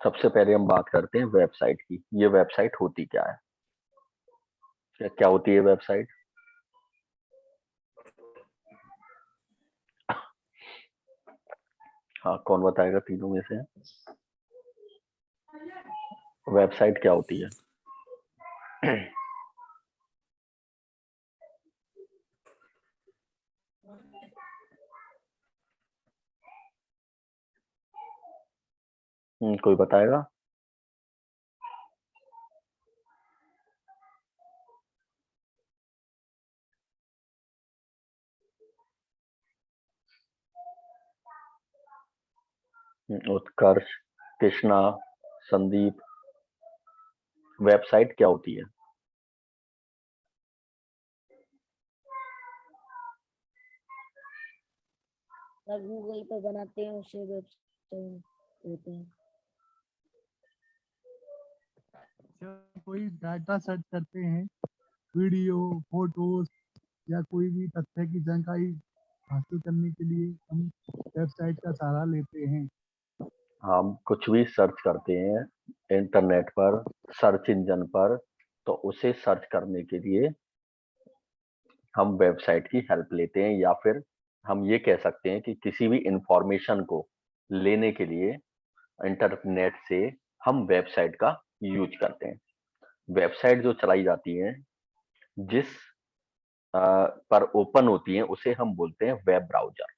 सबसे पहले हम बात करते हैं वेबसाइट की। ये वेबसाइट होती क्या है? क्या होती है वेबसाइट? हाँ, कौन बताएगा तीनों में से? वेबसाइट क्या होती है? कोई बताएगा? उत्कर्ष, कृष्णा, संदीप, वेबसाइट क्या होती है? गूगल पे बनाते हैं उसे वेबसाइट कहते हैं। जब कोई डाटा सर्च करते हैं, वीडियो, फोटोज या कोई भी तथ्य की जानकारी हासिल करने के लिए हम वेबसाइट का सहारा लेते हैं। हम कुछ भी सर्च करते हैं इंटरनेट पर, सर्च इंजन पर, तो उसे सर्च करने के लिए हम वेबसाइट की हेल्प लेते हैं, या फिर हम ये कह सकते हैं कि किसी भी इंफॉर्मेशन को लेने के लिए इंटरनेट से हम वेबसाइट का यूज करते हैं। वेबसाइट जो चलाई जाती है, जिस पर ओपन होती है, उसे हम बोलते हैं वेब ब्राउजर।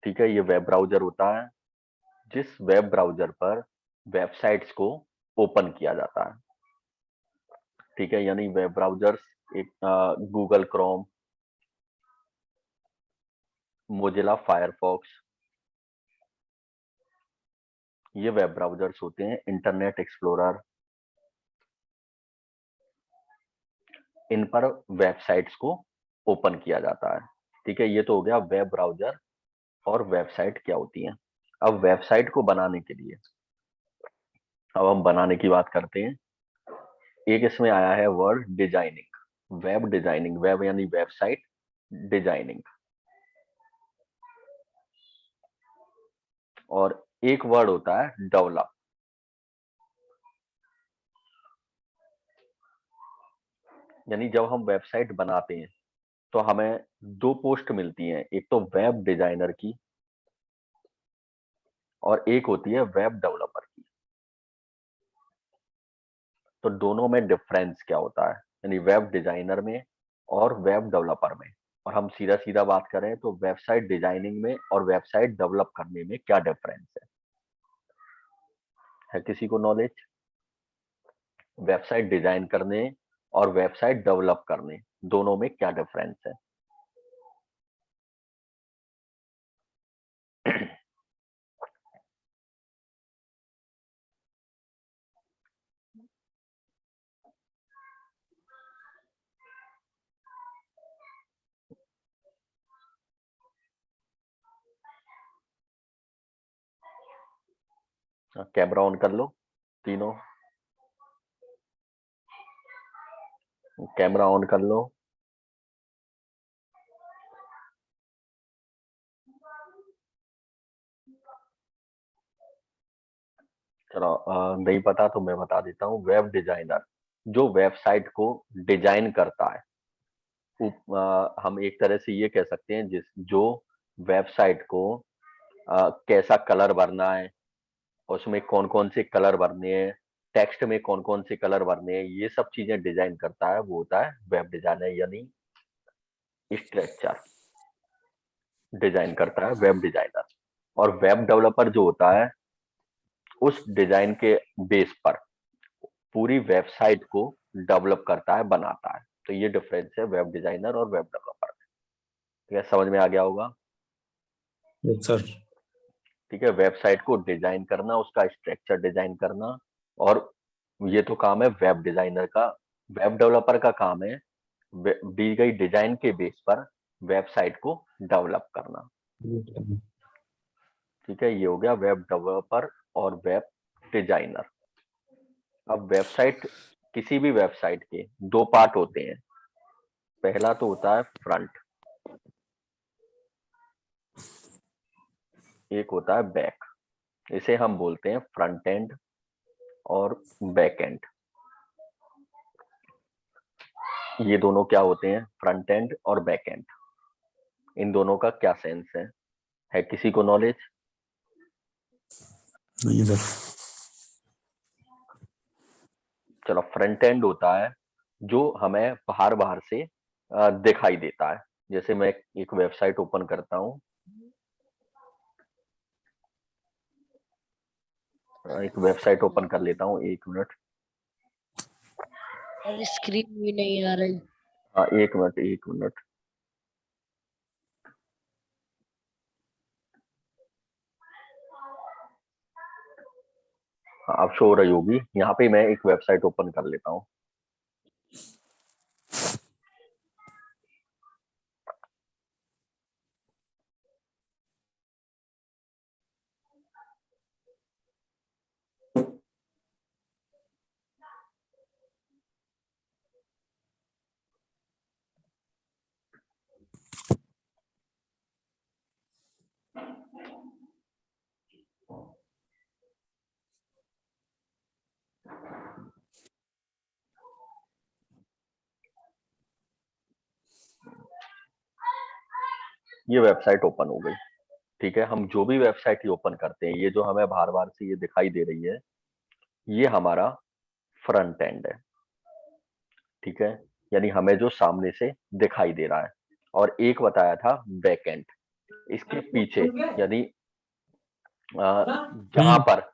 ठीक है, ये वेब ब्राउजर होता है जिस वेब ब्राउजर पर वेबसाइट्स को ओपन किया जाता है। ठीक है, यानी वेब ब्राउजर्स एक गूगल क्रोम, मोजिला फायरफॉक्स, ये वेब ब्राउजर्स होते हैं। इंटरनेट एक्सप्लोरर, इन पर वेबसाइट्स को ओपन किया जाता है। ठीक है, ये तो हो गया वेब ब्राउजर और वेबसाइट क्या होती है। अब वेबसाइट को बनाने के लिए, अब हम बनाने की बात करते हैं। एक इसमें आया है word designing, web designing, web यानी वेबसाइट, डिजाइनिंग। और एक वर्ड होता है डेवलप, यानी जब हम वेबसाइट बनाते हैं तो हमें दो पोस्ट मिलती हैं, एक तो वेब डिजाइनर की और एक होती है वेब डेवलपर की। तो दोनों में डिफरेंस क्या होता है, यानी वेब डिजाइनर में और वेब डेवलपर में? और हम सीधा सीधा बात करें तो वेबसाइट डिजाइनिंग में और वेबसाइट डेवलप करने में क्या डिफरेंस है किसी को नॉलेज? वेबसाइट डिजाइन करने और वेबसाइट डेवलप करने, दोनों में क्या डिफरेंस है? कैमरा ऑन कर लो तीनों, कैमरा ऑन कर लो। चलो, नहीं पता तो मैं बता देता हूँ। वेब डिजाइनर जो वेबसाइट को डिजाइन करता है, हम एक तरह से ये कह सकते हैं जिस जो वेबसाइट को कैसा कलर भरना है, उसमें कौन कौन से कलर भरने हैं, टेक्स्ट में कौन कौन से कलर भरने हैं, ये सब चीजें डिजाइन करता है, वो होता है वेब डिजाइनर, यानी स्ट्रक्चर डिजाइन करता है वेब डिजाइनर। और वेब डेवलपर जो होता है, उस डिजाइन के बेस पर पूरी वेबसाइट को डेवलप करता है, बनाता है। तो ये डिफरेंस है वेब डिजाइनर और वेब डेवलपर में। ठीक है, समझ में आ गया होगा? Yes sir. ठीक है, वेबसाइट को डिजाइन करना, उसका स्ट्रक्चर डिजाइन करना, और ये तो काम है वेब डिजाइनर का। वेब डेवलपर का काम है दी गई डिजाइन के बेस पर वेबसाइट को डेवलप करना। ठीक है, ये हो गया वेब डेवलपर और वेब डिजाइनर। अब वेबसाइट, किसी भी वेबसाइट के दो पार्ट होते हैं। पहला तो होता है फ्रंट, एक होता है बैक। इसे हम बोलते हैं फ्रंट एंड और बैक एंड। ये दोनों क्या होते हैं, फ्रंट एंड और बैक एंड, इन दोनों का क्या सेंस है किसी को नॉलेज? नहीं सर। चलो, फ्रंट एंड होता है जो हमें बाहर बाहर से दिखाई देता है। जैसे मैं एक वेबसाइट ओपन करता हूं, एक वेबसाइट ओपन कर लेता हूं, 1 मिनट। और स्क्रीन भी नहीं आ रही। हाँ, 1 मिनट 1 मिनट। हाँ, अब शो हो रही होगी। यहाँ पे मैं एक वेबसाइट ओपन कर लेता हूँ। ये वेबसाइट ओपन हो गई। ठीक है, हम जो भी वेबसाइट ही ओपन करते हैं, ये जो हमें बार बार से ये दिखाई दे रही है, ये हमारा फ्रंट एंड है। ठीक है, यानी हमें जो सामने से दिखाई दे रहा है। और एक बताया था बैक एंड, इसके पीछे, यानी जहां पर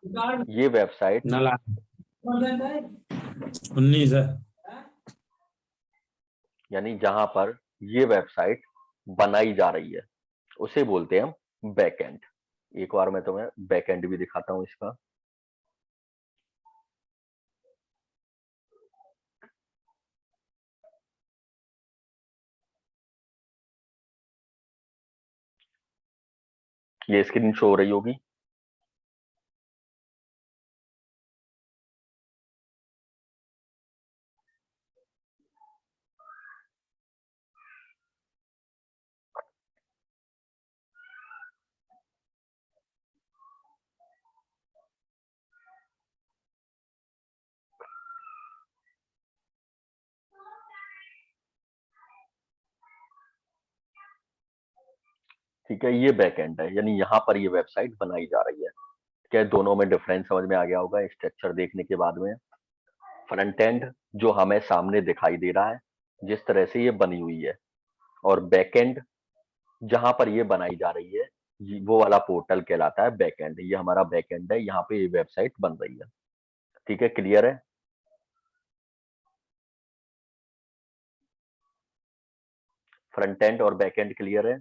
ये वेबसाइट, नाला 19 है। यानी जहां पर ये वेबसाइट बनाई जा रही है, उसे बोलते हैं हम बैक एंड। एक बार मैं तुम्हें बैक एंड भी दिखाता हूं इसका। ये स्क्रीन शो हो रही होगी। ठीक है, ये बैक एंड है, यानी यहाँ पर ये वेबसाइट बनाई जा रही है। क्या दोनों में डिफरेंस समझ में आ गया होगा स्ट्रक्चर देखने के बाद में? फ्रंट एंड जो हमें सामने दिखाई दे रहा है, जिस तरह से ये बनी हुई है, और बैक एंड जहां पर ये बनाई जा रही है, वो वाला पोर्टल कहलाता है बैक एंड। ये हमारा बैक एंड है, यहाँ पे ये वेबसाइट बन रही है। ठीक है, क्लियर है? फ्रंट एंड और बैक एंड क्लियर है?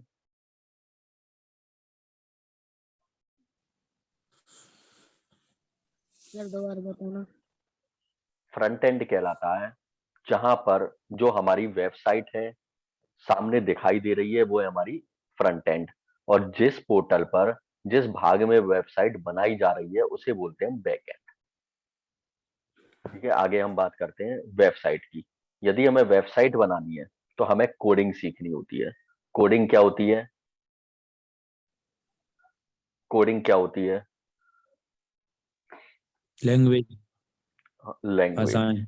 सर दोबारा बताना। फ्रंट एंड कहलाता है जहां पर जो हमारी वेबसाइट है सामने दिखाई दे रही है, वो है हमारी फ्रंट एंड। और जिस पोर्टल पर, जिस भाग में वेबसाइट बनाई जा रही है, उसे बोलते हैं बैक एंड। ठीक है, आगे हम बात करते हैं वेबसाइट की। यदि हमें वेबसाइट बनानी है तो हमें कोडिंग सीखनी होती है। कोडिंग क्या होती है? कोडिंग क्या होती है? लैंग्वेज, लैंग्वेज, भाषाएं।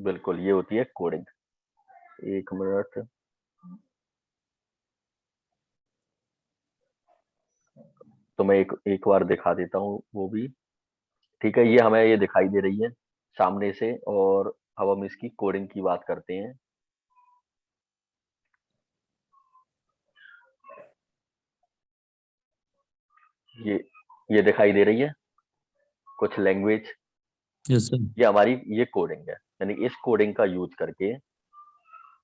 बिल्कुल, ये होती है कोडिंग। 1 मिनट, तो मैं एक बार दिखा देता हूँ वो भी। ठीक है, ये हमें ये दिखाई दे रही है सामने से, और अब हम इसकी कोडिंग की बात करते हैं। ये ये दिखाई दे रही है कुछ लैंग्वेज, यस सर। ये हमारी ये कोडिंग है। यानी इस कोडिंग का यूज करके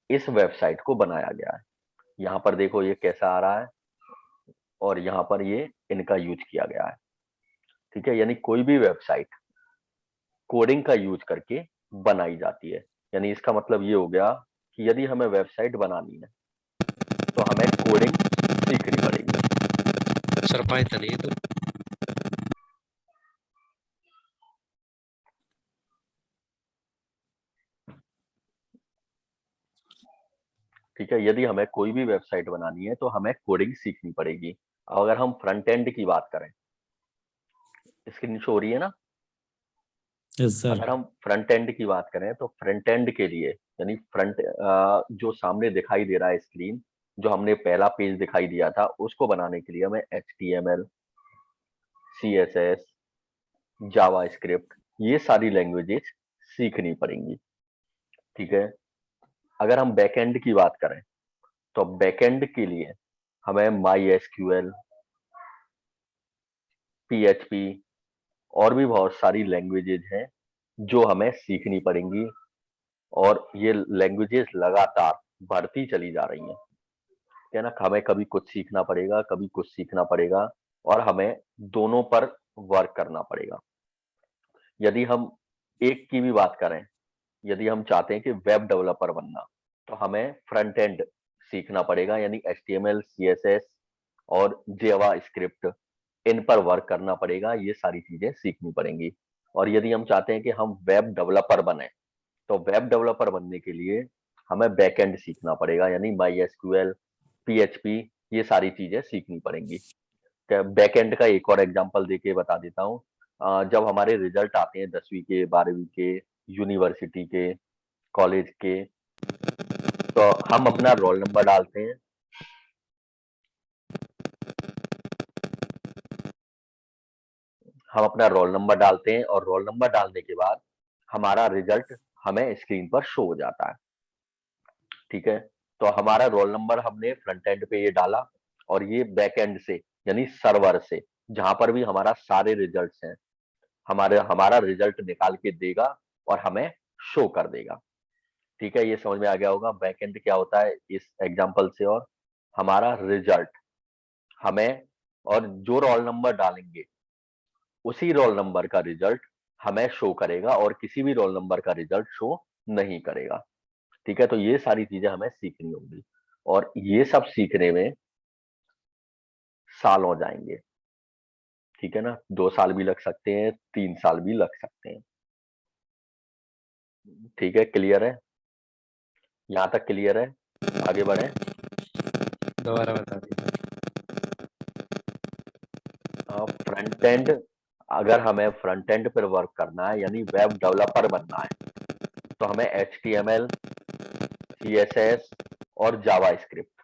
इस वेबसाइट को बनाया गया है। यहाँ पर देखो ये कैसा आ रहा है, और यहाँ पर ये इनका यूज किया गया है। ठीक है, यानी कोई भी वेबसाइट कोडिंग का यूज करके बनाई जाती है। यानी इसका मतलब ये हो गया कि यदि हमें वेबसाइट बनानी है तो हमें कोडिंग सीखनी पड़ेगी। सर पाइथन ये तो ठीक है, यदि हमें कोई भी वेबसाइट बनानी है तो हमें कोडिंग सीखनी पड़ेगी। अब अगर हम फ्रंट एंड की बात करें, स्क्रीन शो हो रही है ना? Yes sir. अगर हम फ्रंट एंड की बात करें तो फ्रंट एंड के लिए यानी फ्रंट जो सामने दिखाई दे रहा है स्क्रीन, जो हमने पहला पेज दिखाई दिया था, उसको बनाने के लिए हमें HTML, CSS, जावास्क्रिप्ट ये सारी लैंग्वेजेस सीखनी पड़ेंगी। ठीक है। अगर हम बैकएंड की बात करें तो बैकएंड के लिए हमें MySQL, PHP और भी बहुत सारी लैंग्वेजेस हैं जो हमें सीखनी पड़ेंगी, और ये लैंग्वेजेस लगातार बढ़ती चली जा रही हैं। क्या ना, हमें कभी कुछ सीखना पड़ेगा, कभी कुछ सीखना पड़ेगा, और हमें दोनों पर वर्क करना पड़ेगा। यदि हम एक की भी बात करें, यदि हम चाहते हैं कि वेब डेवलपर बनना, तो हमें फ्रंट एंड सीखना पड़ेगा, यानी HTML, CSS और जावास्क्रिप्ट इन पर वर्क करना पड़ेगा, ये सारी चीजें सीखनी पड़ेंगी। और यदि हम चाहते हैं कि हम वेब डेवलपर बने, तो वेब डेवलपर बनने के लिए हमें बैकएंड सीखना पड़ेगा, यानी MySQL, PHP ये सारी चीजें सीखनी पड़ेंगी। बैकएंड का एक और एग्जांपल देके बता देता हूँ। जब हमारे रिजल्ट आते हैं 10वीं के, 12वीं के, यूनिवर्सिटी के, कॉलेज के, तो हम अपना रोल नंबर डालते हैं। हम अपना रोल नंबर डालते हैं और रोल नंबर डालने के बाद हमारा रिजल्ट हमें स्क्रीन पर शो हो जाता है। ठीक है। तो हमारा रोल नंबर हमने फ्रंट एंड पे ये डाला, और ये बैक एंड से यानी सर्वर से, जहां पर भी हमारा सारे रिजल्ट्स हैं, हमारा रिजल्ट निकाल के देगा और हमें शो कर देगा। ठीक है, ये समझ में आ गया होगा बैक एंड क्या होता है इस एग्जांपल से। और हमारा रिजल्ट हमें, और जो रोल नंबर डालेंगे उसी रोल नंबर का रिजल्ट हमें शो करेगा, और किसी भी रोल नंबर का रिजल्ट शो नहीं करेगा। ठीक है, तो ये सारी चीजें हमें सीखनी होंगी, और ये सब सीखने में साल हो जाएंगे। ठीक है ना, 2 साल भी लग सकते हैं, 3 साल भी लग सकते हैं। ठीक है, क्लियर है? यहाँ तक क्लियर है? आगे बढ़े। दोबारा बता दीजिए। फ्रंट एंड, अगर हमें फ्रंट एंड पर वर्क करना है यानी वेब डेवलपर बनना है, तो हमें HTML, CSS और जावास्क्रिप्ट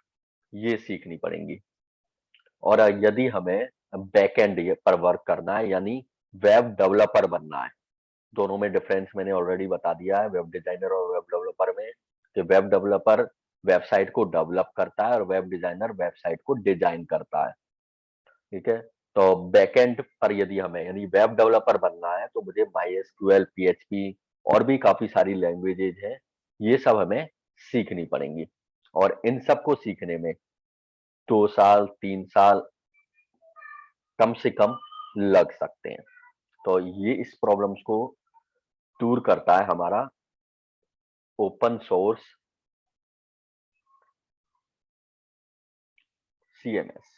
ये सीखनी पड़ेंगी। और यदि हमें बैकएंड पर वर्क करना है यानी वेब डेवलपर बनना है, दोनों में डिफरेंस मैंने ऑलरेडी बता दिया है वेब डिजाइनर और वेब डेवलपर में, कि वेब डेवलपर वेबसाइट को डेवलप करता है और वेब डिजाइनर वेबसाइट को डिजाइन करता है। ठीक है, तो बैकएंड पर यदि हमें यानी वेब डेवलपर बनना है, तो मुझे MySQL, PHP और भी काफी सारी लैंग्वेजेज हैं, ये सब हमें सीखनी पड़ेंगी, और इन सबको सीखने में 2 साल, 3 साल कम से कम लग सकते हैं। तो ये इस प्रॉब्लम्स को दूर करता है हमारा ओपन सोर्स CMS।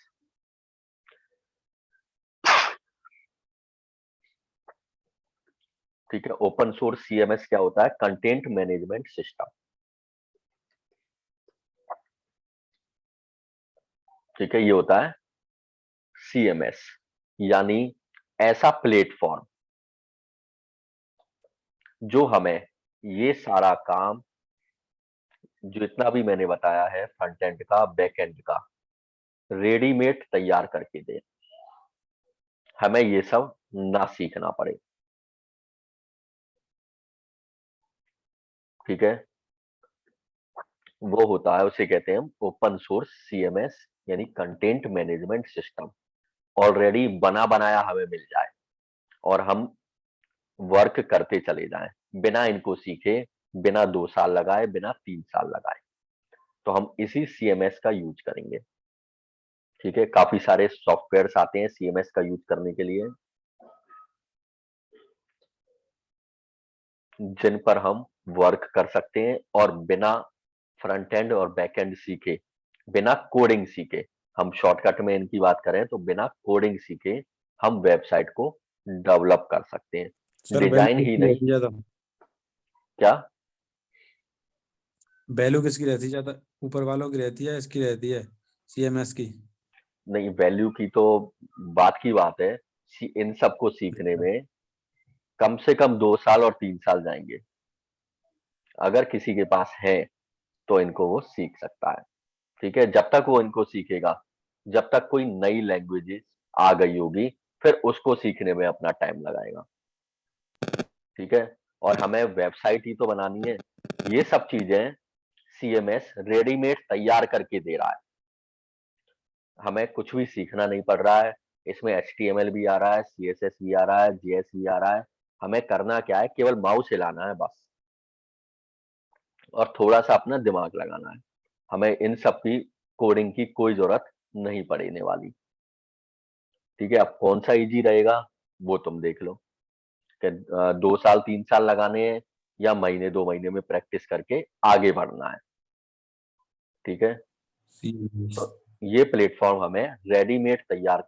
ठीक है, ओपन सोर्स CMS क्या होता है? Content management system. ठीक है, ये होता है CMS, यानी ऐसा प्लेटफॉर्म जो हमें ये सारा काम, जितना भी मैंने बताया है फ्रंट एंड का, बैक एंड का, रेडीमेड तैयार करके दे, हमें ये सब ना सीखना पड़े। ठीक है, वो होता है, उसे कहते हैं हम ओपन सोर्स CMS, यानी कंटेंट मैनेजमेंट सिस्टम। ऑलरेडी बना बनाया हमें मिल जाए और हम वर्क करते चले जाएं, बिना इनको सीखे, बिना 2 साल लगाए, बिना 3 साल लगाए, तो हम इसी CMS का यूज करेंगे। ठीक है, काफी सारे सॉफ्टवेयर्स आते हैं CMS का यूज करने के लिए, जिन पर हम वर्क कर सकते हैं, और बिना फ्रंट एंड और बैक एंड सीखे, बिना कोडिंग सीखे, हम शॉर्टकट में इनकी बात करें तो बिना कोडिंग सीखे हम वेबसाइट को डेवलप कर सकते हैं। सर डिजाइन ही नहीं, ज्यादा क्या? वैल्यू किसकी रहती है ज्यादा, ऊपर वालों की रहती है इसकी रहती है CMS की? नहीं, वैल्यू की तो बात की बात है, इन सबको सीखने में कम से कम 2 साल और 3 साल जाएंगे। अगर किसी के पास है तो इनको वो सीख सकता है। ठीक है, जब तक वो इनको सीखेगा, जब तक कोई नई लैंग्वेजेस आ गई होगी, फिर उसको सीखने में अपना टाइम लगाएगा। ठीक है, और हमें वेबसाइट ही तो बनानी है। ये सब चीजें सीएमएस रेडीमेड तैयार करके दे रहा है, हमें कुछ भी सीखना नहीं पड़ रहा है। इसमें एचटीएमएल भी आ रहा है, सीएसएस भी आ रहा है, जेएस भी आ रहा है। हमें करना क्या है, केवल माउस हिलाना है बस, और थोड़ा सा अपना दिमाग लगाना है। हमें इन सब की कोडिंग की कोई जरूरत नहीं पड़ने वाली। ठीक है, अब कौन सा इजी रहेगा वो तुम देख लो कि 2 साल 3 साल लगाने हैं या महीने 2 महीने में प्रैक्टिस करके आगे बढ़ना है। ठीक है, CMS तो ये प्लेटफॉर्म हमें रेडीमेड तैयार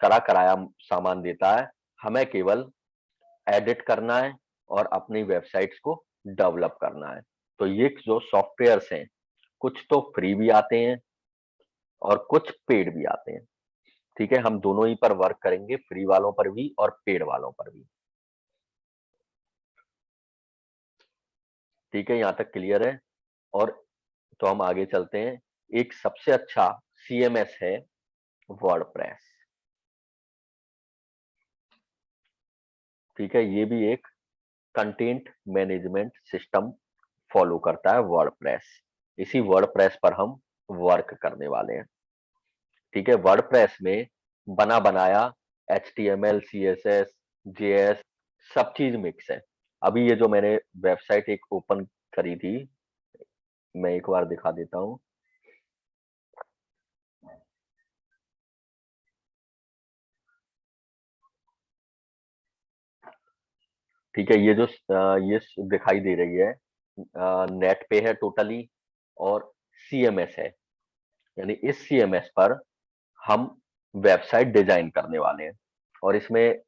करा कराया सामान देता है। हमें केवल एडिट करना है और अपनी वेबसाइट्स को डेवलप करना है। तो ये जो सॉफ्टवेयर्स हैं, कुछ तो फ्री भी आते हैं और कुछ पेड भी आते हैं। ठीक है, हम दोनों ही पर वर्क करेंगे, फ्री वालों पर भी और पेड वालों पर भी। ठीक है, यहाँ तक क्लियर है। और तो हम आगे चलते हैं। एक सबसे अच्छा सीएमएस है वर्डप्रेस। ठीक है, ये भी एक कंटेंट मैनेजमेंट सिस्टम फॉलो करता है वर्डप्रेस। इसी वर्डप्रेस पर हम वर्क करने वाले हैं। ठीक है, वर्डप्रेस में बना बनाया HTML, CSS, JS सब चीज मिक्स है। अभी ये जो मैंने वेबसाइट एक ओपन करी थी, मैं एक बार दिखा देता हूँ। ठीक है, ये जो ये दिखाई दे रही है, नेट पे है टोटली और सीएमएस है। यानी इस सीएमएस पर हम वेबसाइट डिजाइन करने वाले हैं, और इसमें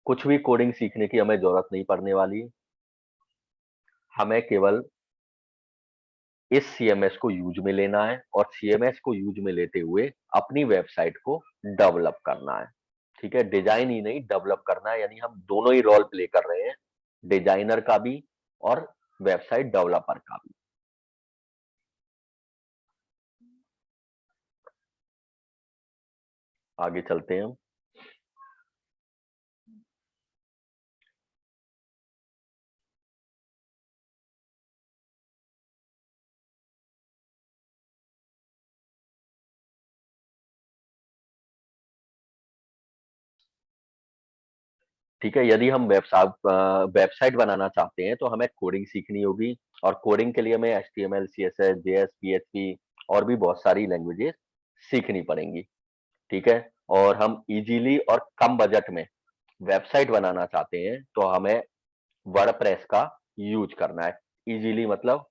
कुछ भी कोडिंग सीखने की हमें जरूरत नहीं पड़ने वाली। हमें केवल इस सीएमएस को यूज में लेना है और सीएमएस को यूज में लेते हुए अपनी वेबसाइट को डेवलप करना है। ठीक है, डिजाइन ही नहीं, डेवलप करना है। यानी हम दोनों ही रोल प्ले कर रहे हैं, डिजाइनर का भी और वेबसाइट डेवलपर का भी। आगे चलते हैं हम। ठीक है, यदि हम वेबसाइट बनाना चाहते हैं तो हमें कोडिंग सीखनी होगी, और कोडिंग के लिए हमें HTML, CSS, JS, PHP और भी बहुत सारी लैंग्वेजेस सीखनी पड़ेंगी। ठीक है, और हम इजीली और कम बजट में वेबसाइट बनाना चाहते हैं तो हमें वर्डप्रेस का यूज करना है। इजीली मतलब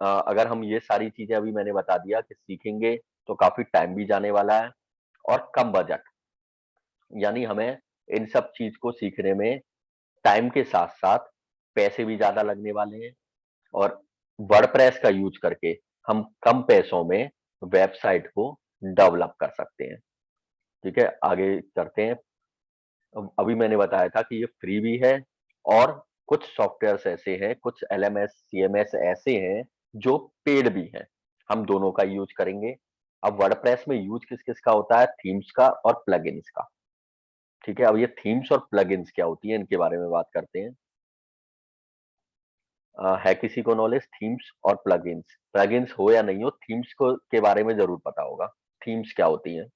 अगर हम ये सारी चीजें अभी मैंने बता दिया कि सीखेंगे तो काफी टाइम भी जाने वाला है, और कम बजट, यानी हमें इन सब चीज को सीखने में टाइम के साथ साथ पैसे भी ज्यादा लगने वाले हैं। और वर्डप्रेस का यूज करके हम कम पैसों में वेबसाइट को डेवलप कर सकते हैं। ठीक है, आगे करते हैं। अभी मैंने बताया था कि ये फ्री भी है, और कुछ सॉफ्टवेयर्स ऐसे हैं, कुछ LMS CMS ऐसे हैं जो पेड भी हैं। हम दोनों का यूज करेंगे। अब वर्डप्रेस में यूज किस किस का होता है, थीम्स का और प्लगइन्स का। ठीक है, अब ये थीम्स और प्लगइन्स क्या होती है, इनके बारे में बात करते हैं। है किसी को नॉलेज थीम्स और प्लगइन्स? प्लगइन्स हो या नहीं हो, थीम्स को के बारे में जरूर पता होगा। थीम्स क्या होती हैं?